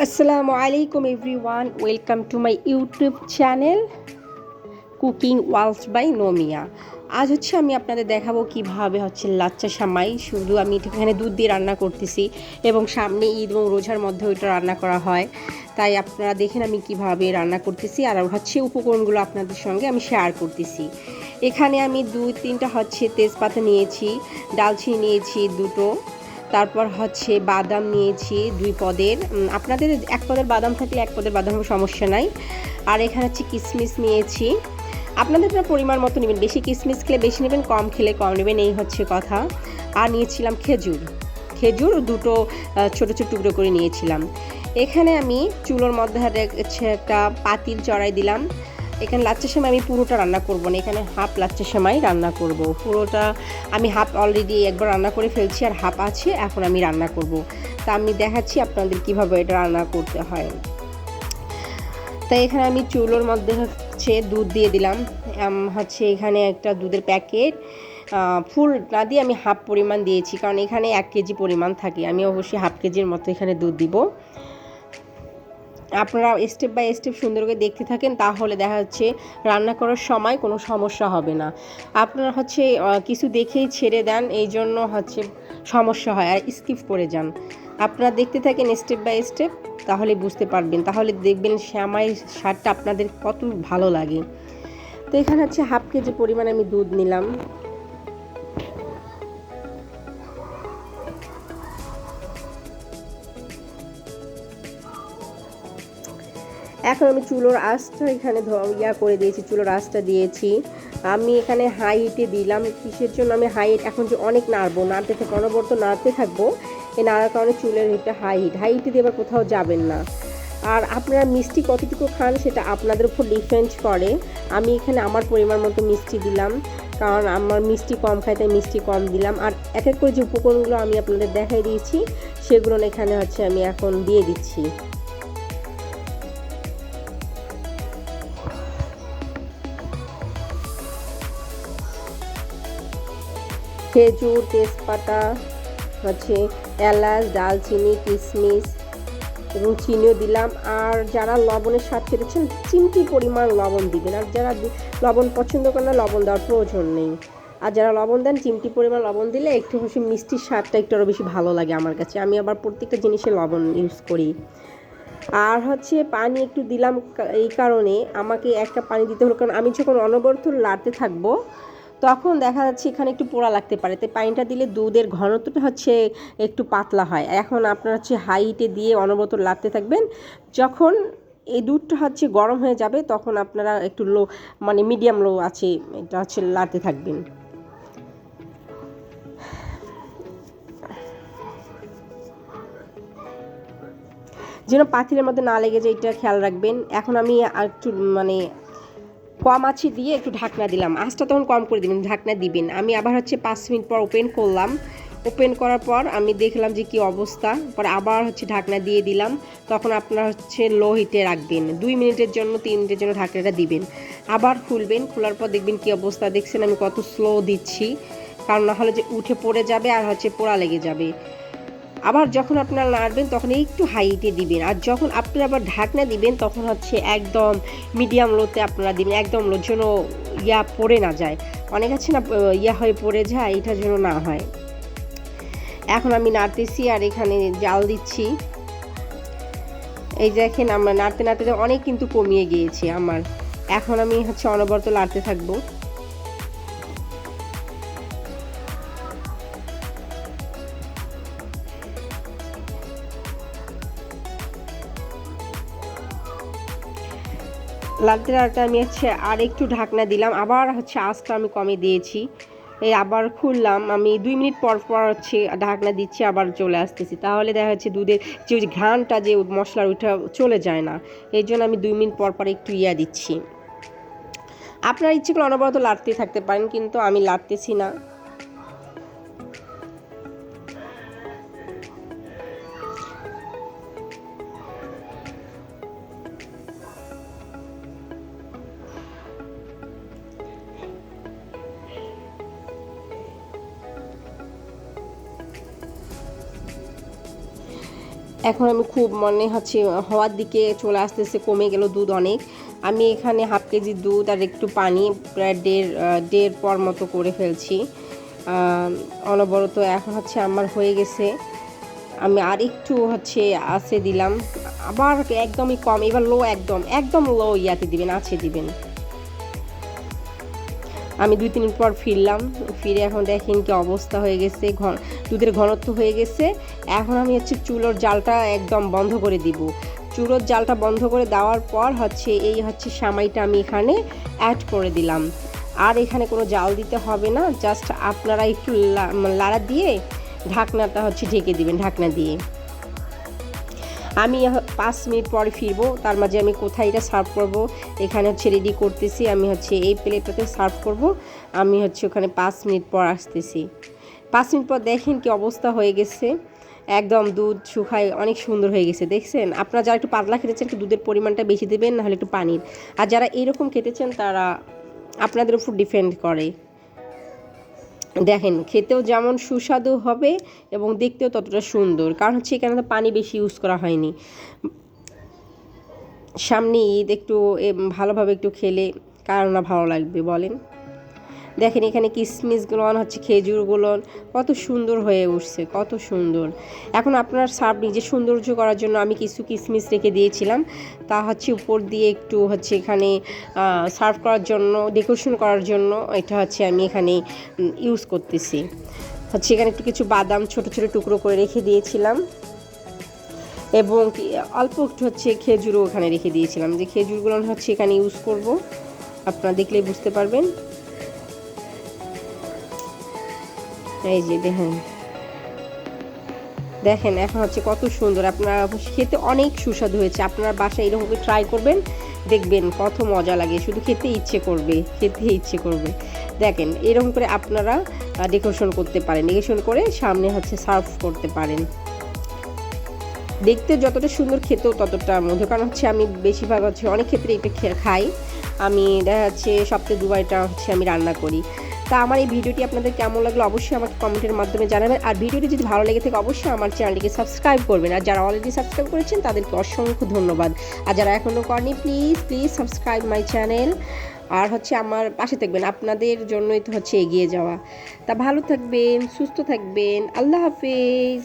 আসসালামু আলাইকুম everyone, welcome to my YouTube channel cooking world by Nomia. আজ আমি আপনাদের দেখাবো কিভাবে লাচ্চা সামাই। শুধু আমি এখানে দুধ দিয়ে রান্না করতেছি এবং সামনে ঈদ এবং রোজার মধ্যে ওইটা রান্না করা হয়, তাই আপনারা দেখেন আমি কিভাবে রান্না করতেছি। আর উপকরণগুলো আপনাদের সঙ্গে আমি শেয়ার করতেছি। এখানে আমি 2-3টা তেজপাতা নিয়েছি, ডালচিনি নিয়েছি দুটো, তারপর বাদাম নিয়েছি 2 পদের। আপনাদের 1 পদের বাদাম থাকলে 1 পদের বাদামের সমস্যা নাই। আর এখানে কিশমিশ নিয়েছি, আপনাদের পরিমাণ মতো নেবেন, বেশি কিশমিশ খেলে বেশি নেবেন, কম খেলে কম নেবেন, এই কথা। আর নিয়েছিলাম খেজুর দুটো ছোটো ছোটো টুকরো করে নিয়েছিলাম। এখানে আমি চুলোর মধ্যে একটা পাতিল চড়াই দিলাম। এখানে লাচ্চা সেমাই আমি পুরোটা রান্না করব না, এখানে হাফ লাচ্চা সেমাই রান্না করব। পুরোটা আমি হাফ অলরেডি একবার রান্না করে ফেলছি, আর হাফ আছে এখন আমি রান্না করব। তা আমি দেখাচ্ছি আপনাদের কিভাবে এটা রান্না করতে হয়। তাই এখানে আমি চুলোর মধ্যে দুধ দিয়ে দিলাম। এখানে একটা দুধের প্যাকেট, ফুল না দিয়ে আমি হাফ পরিমাণ দিয়েছি, কারণ এখানে 1 কেজি পরিমাণ থাকে। আমি অবশ্যই হাফ কেজির মতো এখানে দুধ দিব। আপনারা স্টেপ বাই স্টেপ সুন্দর করে দেখতে থাকেন, তাহলে দেখা যাচ্ছে রান্না করার সময় কোনো সমস্যা হবে না। আপনারা কিছু দেখেই ছেড়ে দেন, এই জন্য সমস্যা হয়, আর স্কিপ করে যান। আপনারা দেখতে থাকেন স্টেপ বাই স্টেপ, তাহলে বুঝতে পারবেন, তাহলে দেখবেন সেমাইয়ের স্বাদটা আপনাদের কত ভালো লাগে। তো এখানে হাফ কেজি পরিমাণ আমি দুধ নিলাম। এখন আমি চুলোর আঁচটা এখানে করে দিয়েছি, চুলোর আঁচটা দিয়েছি। আমি এখানে হাই হিটে দিলাম। কিসের জন্য আমি হাই হিট, এখন যে অনেক নাড়তে থাকবো, অনবরত নাড়তে থাকবো, এই নাড়ার কারণে চুলের হিটটা হাই হিটে দিয়ে আবার কোথাও যাবেন না। আর আপনারা মিষ্টি কতটুকু খান সেটা আপনাদের উপর ডিপেন্ড করে। আমি এখানে আমার পরিমাণ মতো মিষ্টি দিলাম, কারণ আমার মিষ্টি কম খাই, তাই মিষ্টি কম দিলাম। আর এক এক করে যে উপকরণগুলো আমি আপনাদের দেখাই দিয়েছি, সেগুলো এখানে আমি এখন দিয়ে দিচ্ছি। খেজুর, তেজপাতা, এলাচ, দালচিনি, কিশমিশ এবং চিনিও দিলাম। আর যারা লবণের স্বাদ খেতেছেন চিমটি পরিমাণ লবণ দিবেন, আর যারা লবণ পছন্দ করেন না লবণ দেওয়ার প্রয়োজন নেই। আর যারা লবণ দেন চিমটি পরিমাণ লবণ দিলে একটু মিষ্টির স্বাদটা একটু আরও বেশি ভালো লাগে আমার কাছে। আমি আবার প্রত্যেকটা জিনিসে লবণ ইউজ করি। আর পানি একটু দিলাম, এই কারণে আমাকে 1 কাপ পানি দিতে হলো, কারণ আমি যখন অনবরত লাড়তে থাকবো তখন দেখা যাচ্ছে এখানে একটু পোড়া লাগতে পারে, তাই পানিটা দিলে দুধের ঘনত্বটা একটু পাতলা হয়। এখন আপনারা হাই হিটে দিয়ে অনবরত লাড়তে থাকবেন। যখন এই দুধটা গরম হয়ে যাবে, তখন আপনারা একটু লো মিডিয়াম লো আছে এটা লাড়তে থাকবেন। যেন পাতিলের মধ্যে না লেগে যায়, এটা খেয়াল রাখবেন। এখন আমি একটু কম আঁচে দিয়ে একটু ঢাকনা দিলাম, আঁচটা তখন কম করে দিবেন, ঢাকনা দিবেন। আমি আবার 5 মিনিট পর ওপেন করলাম। ওপেন করার পর আমি দেখলাম যে কি অবস্থা, পর আবার ঢাকনা দিয়ে দিলাম। তখন আপনারা লো হিটে রাখবেন, 2 মিনিটের জন্য 3 মিনিটের জন্য ঢাকনাটা দিবেন। আবার খুলবেন, খোলার পর দেখবেন কি অবস্থা। দেখছেন আমি কত স্লো দিচ্ছি, কারণ না হলে যে উঠে পড়ে যাবে আর পোড়া লেগে যাবে। আবার যখন আপনারা নাড়বেন তখন একটু হাই হিটে দিবেন, আর যখন আপনারা আবার ঢাকনা দিবেন তখন একদম মিডিয়াম লোতে আপনারা দিবেন, একদম লো, যেন পড়ে না যায়। অনেক আছে না হয়ে পড়ে যায়, এটার জন্য না হয়। এখন আমি নাড়তেছি আর এখানে জাল দিচ্ছি। এই দেখেন আমরা নাড়তে নাড়তে অনেক কিন্তু কমিয়ে গিয়েছে আমার। এখন আমি অনবরত নাড়তে থাকবো। লালতে লালতে আমি আর একটু ঢাকনা দিলাম, আবার আঁচটা আমি কমে দিয়েছি। এই আবার খুললাম, আমি 2 মিনিট পর পর ঢাকনা দিচ্ছি, আবার চলে আসতেছি। তাহলে দেখা যাচ্ছে দুধের যে ঘ্রাণটা যে মশলার ওইটা চলে যায় না, এই জন্য আমি 2 মিনিট পর পর একটু দিচ্ছি। আপনার ইচ্ছে করে অনবরত লাড়তে থাকতে পারেন, কিন্তু আমি লাড়তেছি না। এখন আমি খুব মনে হচ্ছে হওয়ার দিকে চলে আসতেছে, কমে গেল দুধ অনেক। আমি এখানে হাফ কেজি দুধ আর একটু পানি প্রায় দেড় পর মতো করে ফেলছি অনবরত। এখন হচ্ছে আমার হয়ে গেছে, আমি আর একটু হচ্ছে আছে দিলাম, আবার একদমই কম, এবার লো, একদম লো ইয়াতে দিবেন, আছে দিবেন। আমি 2-3 মিনিট পর ফিরলাম, ফিরে এখন দেখেন কি অবস্থা হয়ে গেছে, দুধের ঘনত্ব হয়ে গেছে। এখন আমি হচ্ছে চুলোর জালটা একদম বন্ধ করে দিব। চুলোর জালটা বন্ধ করে দেওয়ার পর হচ্ছে এই হচ্ছে সেমাইটা আমি এখানে অ্যাড করে দিলাম। আর এখানে কোনো জাল দিতে হবে না, জাস্ট আপনারা একটু লাড়া দিয়ে ঢাকনাটা হচ্ছে ঢেকে দিবেন, ঢাকনা দিয়ে। আমি 5 মিনিট পরে ফিরবো, তার মাঝে আমি কোথায় এটা সার্ভ করব এখানে হচ্ছে রেডি করতেছি। আমি হচ্ছে এই প্লেটটাতে সার্ভ করব, আমি হচ্ছে ওখানে 5 মিনিট পর আসতেছি। 5 মিনিট পর দেখেন কি অবস্থা হয়ে গেছে, একদম দুধ শুকায় অনেক সুন্দর হয়ে গেছে, দেখছেন? আপনারা যারা একটু পাতলা খেতে চান একটু দুধের পরিমাণটা বেশি দেবেন, নাহলে একটু পানির। আর যারা এরকম খেতে চান তারা আপনাদের উপর ডিপেন্ড করে। দেখেন খেতেও যেমন সুস্বাদু হবে এবং দেখতেও ততটা সুন্দর, কারণ হচ্ছে এখানে তো পানি বেশি ইউজ করা হয়নি। সামনে ঈদ, একটু ভালোভাবে একটু খেলে কার না ভালো লাগবে বলেন? দেখেন এখানে কিশমিশগুলো হচ্ছে, খেজুরগুলো কত সুন্দর হয়ে উঠছে, কত সুন্দর। এখন আপনার সার্ভ নিজে সৌন্দর্য করার জন্য আমি কিছু কিশমিশ রেখে দিয়েছিলাম, তা হচ্ছে উপর দিয়ে একটু হচ্ছে এখানে সার্ভ করার জন্য, ডেকোরেশন করার জন্য এটা হচ্ছে আমি এখানে ইউজ করতেছি। হচ্ছে এখানে একটু কিছু বাদাম ছোট ছোট টুকরো করে রেখে দিয়েছিলাম, এবং অল্প একটু হচ্ছে খেজুরও ওখানে রেখে দিয়েছিলাম, যে খেজুরগুলো হচ্ছে এখানে ইউজ করব, আপনারা দেখলেই বুঝতে পারবেন। এই যে দেখেন দেখেন এখন হচ্ছে কত সুন্দর, আপনারা খেতে অনেক সুস্বাদু হয়েছে। আপনার বাসায় এরকম ট্রাই করবেন, দেখবেন কত মজা লাগে, শুধু খেতে ইচ্ছে করবে। দেখেন এরকম করে আপনারা ডেকোরেশন করতে পারেন, ডেকোরেশন করে সামনে হচ্ছে সার্ভ করতে পারেন। দেখতে যতটা সুন্দর, খেতেও ততটা মধু, কারণ হচ্ছে আমি বেশিরভাগ হচ্ছে অনেক ক্ষেত্রে এটা খাই। আমি দেখা যাচ্ছে সপ্তাহে 2বার এটা হচ্ছে আমি রান্না করি। তা আমার এই ভিডিওটি আপনাদের কেমন লাগলো অবশ্যই আমাকে কমেন্টের মাধ্যমে জানাবেন। আর ভিডিওটি যদি ভালো লেগে থাকে অবশ্যই আমার চ্যানেলটিকে সাবস্ক্রাইব করবেন। আর যারা অলরেডি সাবস্ক্রাইব করেছেন তাদেরকে অসংখ্য ধন্যবাদ। আর যারা এখনও করেনি প্লিজ সাবস্ক্রাইব মাই চ্যানেল। আর হচ্ছে আমার পাশে থাকবেন, আপনাদের জন্যই তো হচ্ছে এগিয়ে যাওয়া। তা ভালো থাকবেন, সুস্থ থাকবেন, আল্লাহ হাফেজ।